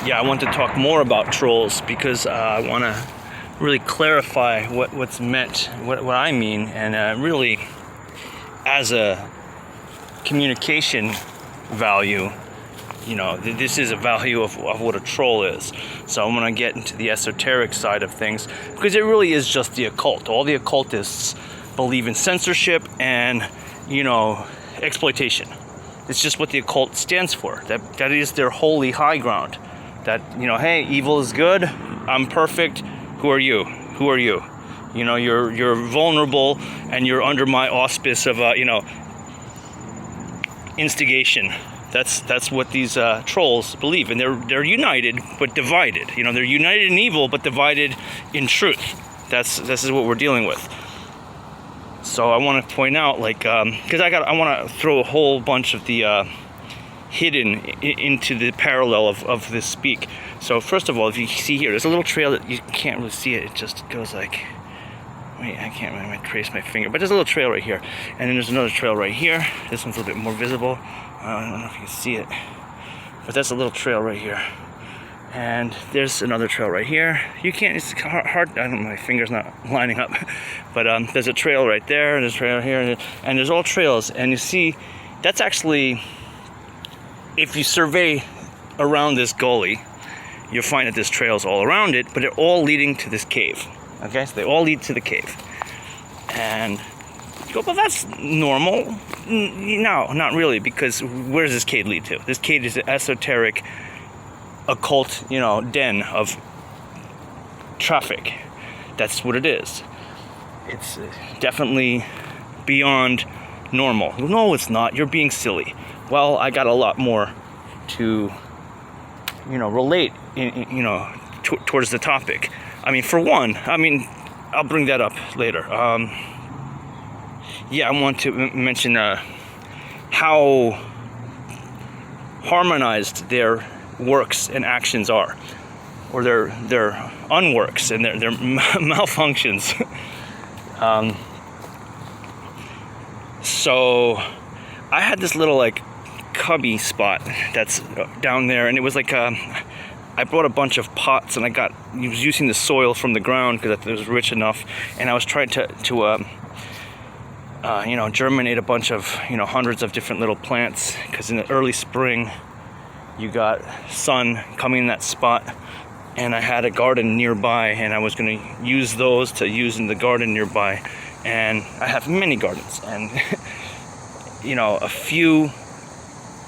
yeah, I want to talk more about trolls because I want to really clarify what's meant, what I mean, and really as a communication value, you know, this is a value of what a troll is. So I'm going to get into the esoteric side of things because it really is just the occult. All the occultists believe in censorship and, you know, exploitation. It's just what the occult stands for. That is their holy high ground. That, you know, hey, evil is good, I'm perfect, who are you? Who are you? You know, you're vulnerable and you're under my auspice of, you know, instigation. That's what these trolls believe, and they're united but divided. You know, they're united in evil but divided in truth. This is what we're dealing with. So I want to point out, like, because I want to throw a whole bunch of the hidden into the parallel of this speak. So first of all, if you see here, there's a little trail that you can't really see it. It just goes like, wait, I can't really trace my finger, but there's a little trail right here, and then there's another trail right here. This one's a little bit more visible. I don't know if you can see it, but that's a little trail right here. And there's another trail right here. You can't, it's hard, I don't know, my finger's not lining up. But there's a trail right there, and there's a trail here, and there's all trails. And you see, that's actually, if you survey around this gully, you'll find that there's trails all around it, but they're all leading to this cave. Okay, so they all lead to the cave. And you go, well, that's normal. No, not really, because where does this cave lead to? This cave is an esoteric, occult, you know, den of traffic. That's what it is. It's definitely beyond normal. No, it's not. You're being silly. Well, I got a lot more to, you know, relate, you know, towards the topic. I mean, for one, I mean, I'll bring that up later. Yeah, I want to mention how harmonized their works and actions are, or their unworks and their malfunctions. So I had this little like cubby spot that's down there, and it was like I brought a bunch of pots, and I was using the soil from the ground because it was rich enough, and I was trying to you know, germinate a bunch of, you know, hundreds of different little plants, because in the early spring you got sun coming in that spot, and I had a garden nearby, and I was going to use those to use in the garden nearby. And I have many gardens, and you know, a few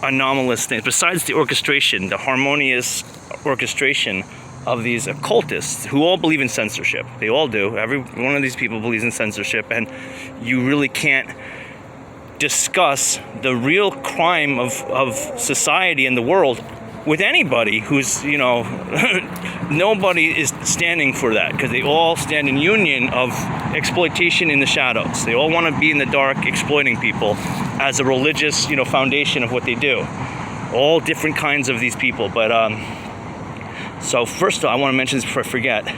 anomalous things besides the orchestration, the harmonious orchestration of these occultists who all believe in censorship. They all do. Every one of these people believes in censorship, and you really can't discuss the real crime of society and the world with anybody who's, you know, nobody is standing for that, because they all stand in union of exploitation in the shadows. They all want to be in the dark, exploiting people as a religious, you know, foundation of what they do. All different kinds of these people. But so first of all, I want to mention this before I forget.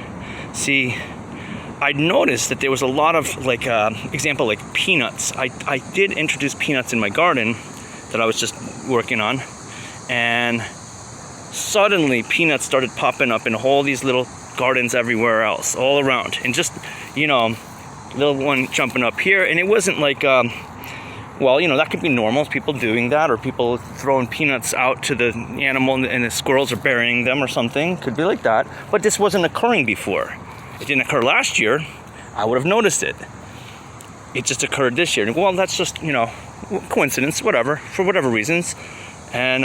See, I noticed that there was a lot of, like, example, like peanuts. I did introduce peanuts in my garden that I was just working on, and suddenly peanuts started popping up in all these little gardens everywhere else, all around. And just, you know, little one jumping up here, and it wasn't like, well, you know, that could be normal, people doing that, or people throwing peanuts out to the animal and the squirrels are burying them or something. Could be like that. But this wasn't occurring before. It didn't occur last year. I would have noticed it. It just occurred this year. Well, that's just, you know, coincidence, whatever, for whatever reasons. And,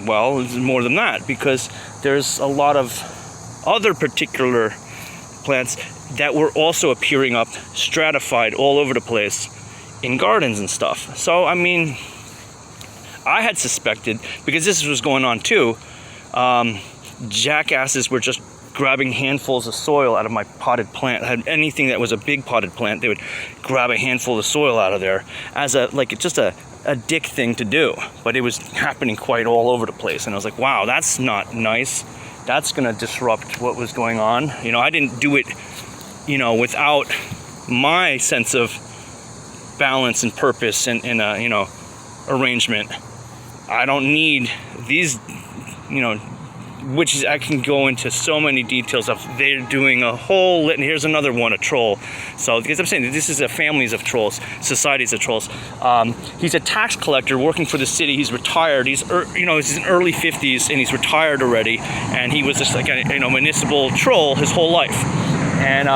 well, it's more than that, because there's a lot of other particular plants that were also appearing up, stratified all over the place in gardens and stuff. So, I mean, I had suspected, because this was going on too, jackasses were just grabbing handfuls of soil out of my potted plant. I had anything that was a big potted plant, they would grab a handful of soil out of there as a, like, just a dick thing to do. But it was happening quite all over the place, and I was like, wow, that's not nice. That's gonna disrupt what was going on. You know, I didn't do it, you know, without my sense of balance and purpose and you know, arrangement. I don't need these, you know, which is, I can go into so many details of, they're doing a whole, and here's another one, a troll. So, because I'm saying this is a families of trolls, societies of trolls. He's a tax collector working for the city. He's retired. He's in early 50s and he's retired already. And he was just like a municipal troll his whole life. And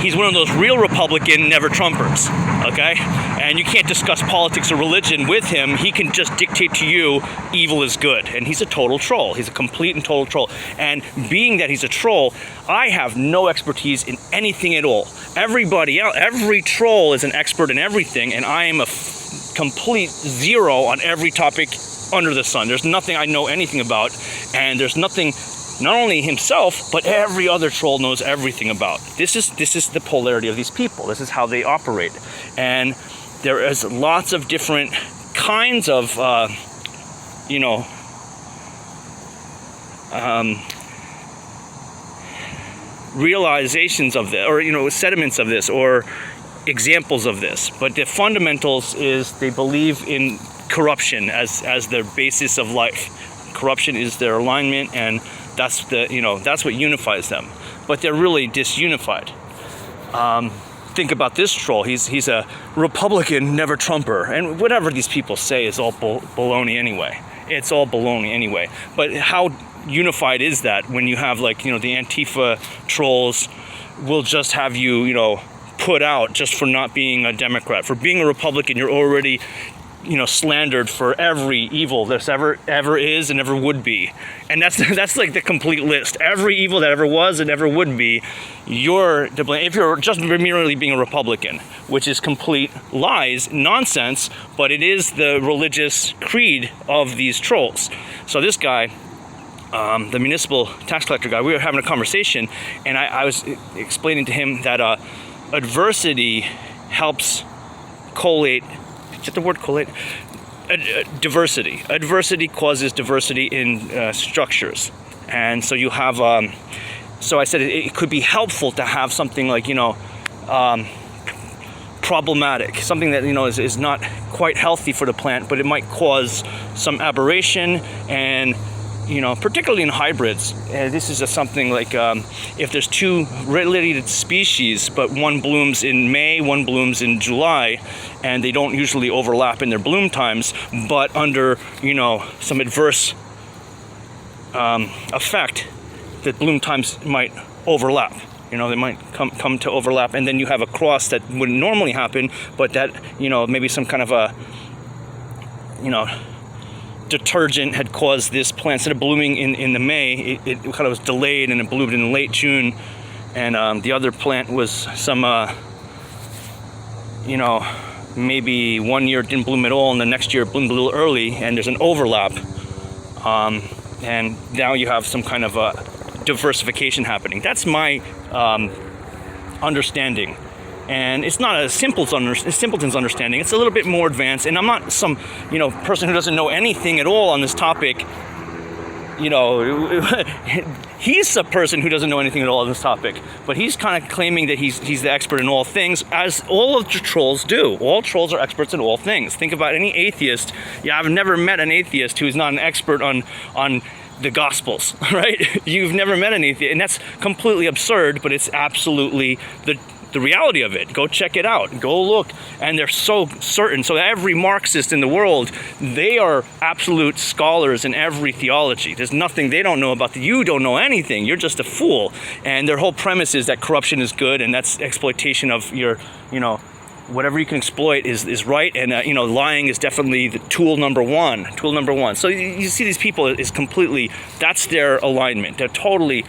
he's one of those real Republican never Trumpers, okay? And you can't discuss politics or religion with him. He can just dictate to you evil is good. And he's a total troll. He's a complete and total troll. And being that he's a troll, I have no expertise in anything at all. Everybody else, every troll is an expert in everything, and I am a complete zero on every topic under the sun. There's nothing I know anything about, and there's nothing not only himself, but every other troll knows everything about. This is the polarity of these people. This is how they operate. And there is lots of different kinds of, realizations of this, or, sediments of this, or examples of this. But the fundamentals is they believe in corruption as their basis of life. Corruption is their alignment, and that's that's what unifies them. But they're really disunified. Think about this troll. He's a Republican, never Trumper, and whatever these people say is all baloney anyway. It's all baloney anyway. But how unified is that when you have the Antifa trolls will just have you put out just for not being a Democrat. For being a Republican, you're already slandered for every evil there's ever is and ever would be. And that's like the complete list. Every evil that ever was and ever would be, you're to blame if you're just merely being a Republican, which is complete lies, nonsense, but it is the religious creed of these trolls. So this guy, the municipal tax collector guy, we were having a conversation, and I was explaining to him that adversity helps collate. Is that the word collate? Diversity. Adversity causes diversity in structures. And so you have, so I said it could be helpful to have something like, problematic, something that, is not quite healthy for the plant, but it might cause some aberration and, particularly in hybrids. This is something like if there's two related species, but one blooms in May, one blooms in July, and they don't usually overlap in their bloom times, but under, some adverse effect, that bloom times might overlap. They might come to overlap, and then you have a cross that wouldn't normally happen, but that, maybe some kind of a, detergent had caused this plant, instead of blooming in the May, it kind of was delayed and it bloomed in late June. And the other plant was some, maybe one year it didn't bloom at all, and the next year it bloomed a little early, and there's an overlap. And now you have some kind of a diversification happening. That's my understanding. And it's not a simpleton's understanding. It's a little bit more advanced. And I'm not some, person who doesn't know anything at all on this topic. He's a person who doesn't know anything at all on this topic. But he's kind of claiming that he's the expert in all things, as all of the trolls do. All trolls are experts in all things. Think about any atheist. Yeah, I've never met an atheist who's not an expert on the Gospels, right? You've never met an atheist. And that's completely absurd, but it's absolutely the reality of it. Go check it out. Go look. And they're so certain. So every Marxist in the world, they are absolute scholars in every theology. There's nothing they don't know about. You don't know anything. You're just a fool. And their whole premise is that corruption is good, and that's exploitation of your, whatever you can exploit is right. And, lying is definitely the tool number one. So you see these people is completely, that's their alignment. They're totally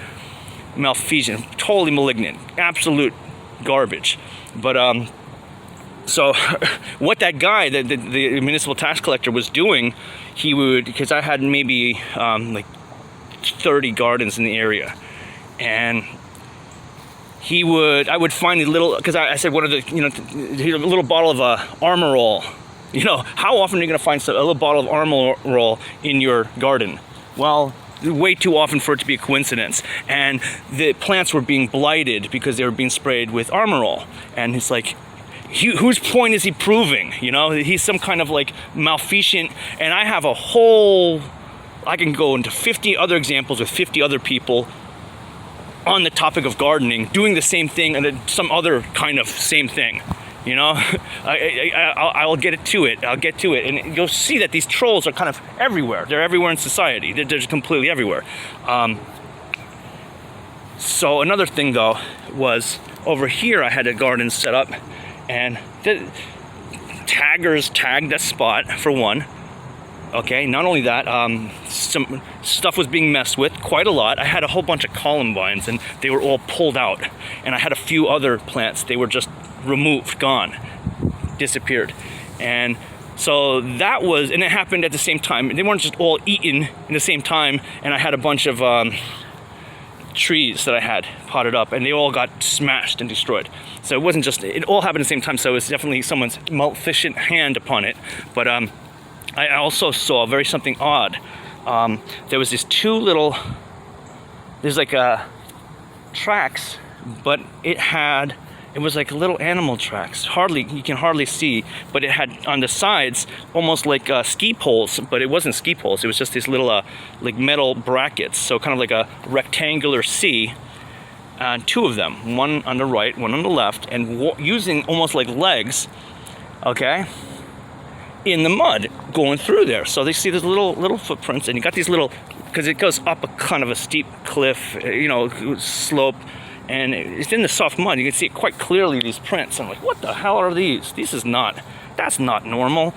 malfeasant, totally malignant, absolute garbage. But so what that guy, the municipal tax collector, was doing, he would, because I had maybe like 30 gardens in the area, and I would find a little, because I said one of the, a little bottle of Armor All. How often are you going to find a little bottle of Armor All in your garden? Well, way too often for it to be a coincidence. And the plants were being blighted because they were being sprayed with Armor All. And it's like, whose point is he proving? He's some kind of like malfeasant. And I have a whole I can go into 50 other examples with 50 other people on the topic of gardening, doing the same thing and some other kind of same thing. You know, I'll get to it, and you'll see that these trolls are kind of everywhere. They're everywhere in society. They're just completely everywhere. So another thing though was over here I had a garden set up, and the taggers tagged that spot for one. Okay, not only that, some stuff was being messed with quite a lot. I had a whole bunch of columbines and they were all pulled out, and I had a few other plants, they were just removed, gone, disappeared. And so that was, and it happened at the same time. They weren't just all eaten in the same time, and I had a bunch of trees that I had potted up, and they all got smashed and destroyed. So it wasn't just, it all happened at the same time, so it was definitely someone's maleficent hand upon it. But I also saw very something odd. There was these two little, there's like tracks, but it was like little animal tracks. You can hardly see, but it had on the sides almost like ski poles, but it wasn't ski poles. It was just these little like metal brackets. So kind of like a rectangular C, two of them, one on the right, one on the left, and using almost like legs, okay, in the mud going through there. So they see these little footprints, and you got these little, because it goes up a kind of a steep cliff, you know, slope, and it's in the soft mud. You can see it quite clearly, these prints. I'm like, what the hell are these? That's not normal.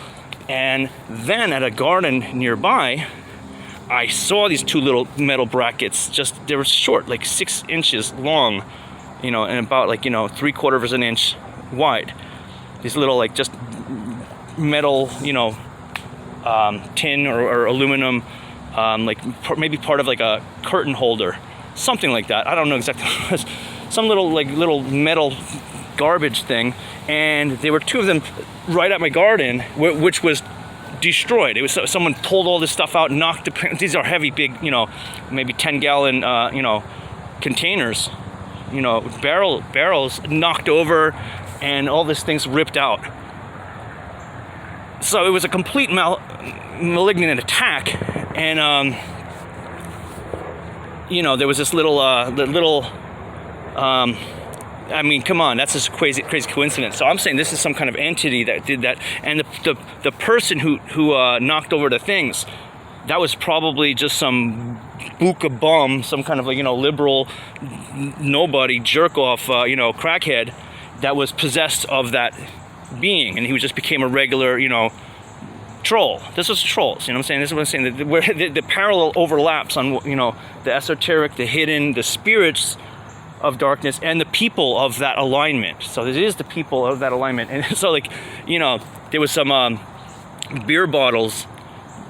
And then at a garden nearby, I saw these two little metal brackets, they were short, like 6 inches long, you know, and about like, you know, 3/4 of an inch wide. These little like just metal, you know, tin or aluminum, like maybe part of like a curtain holder, something like that. I don't know exactly what it was. Some little metal garbage thing, and there were two of them right at my garden, which was destroyed. It was someone pulled all this stuff out, knocked these are heavy, big, you know, maybe 10-gallon, you know, containers, you know, barrels knocked over, and all this thing's ripped out. So it was a complete malignant attack, and you know, there was this little I mean, come on, that's just a crazy coincidence. So I'm saying this is some kind of entity that did that, and the person who knocked over the things, that was probably just some buka bum, some kind of, like, you know, liberal nobody jerk off, you know, crackhead that was possessed of that being, and he just became a regular, you know, troll. This was trolls, you know what I'm saying? This is what I'm saying, where the parallel overlaps on, you know, the esoteric, the hidden, the spirits of darkness, and the people of that alignment. So it is the people of that alignment. And so, like, you know, there was some beer bottles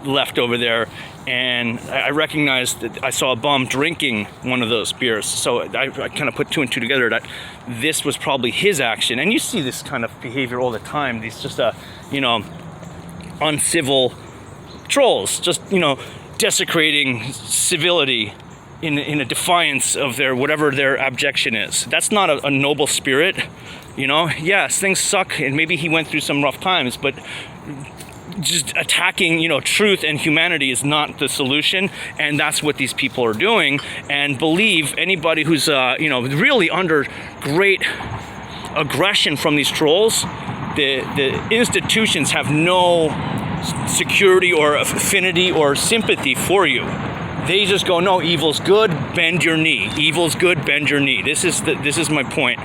left over there, and I recognized that I saw a bum drinking one of those beers. So I kind of put two and two together that this was probably his action. And you see this kind of behavior all the time. These just, you know, uncivil trolls, just, you know, desecrating civility in a defiance of whatever their abjection is. That's not a noble spirit, you know? Yes, things suck, and maybe he went through some rough times, but just attacking, you know, truth and humanity is not the solution, and that's what these people are doing. And believe anybody who's, you know, really under great aggression from these trolls, the institutions have no security or affinity or sympathy for you. They just go, no, evil's good, bend your knee. Evil's good, bend your knee. This is my point.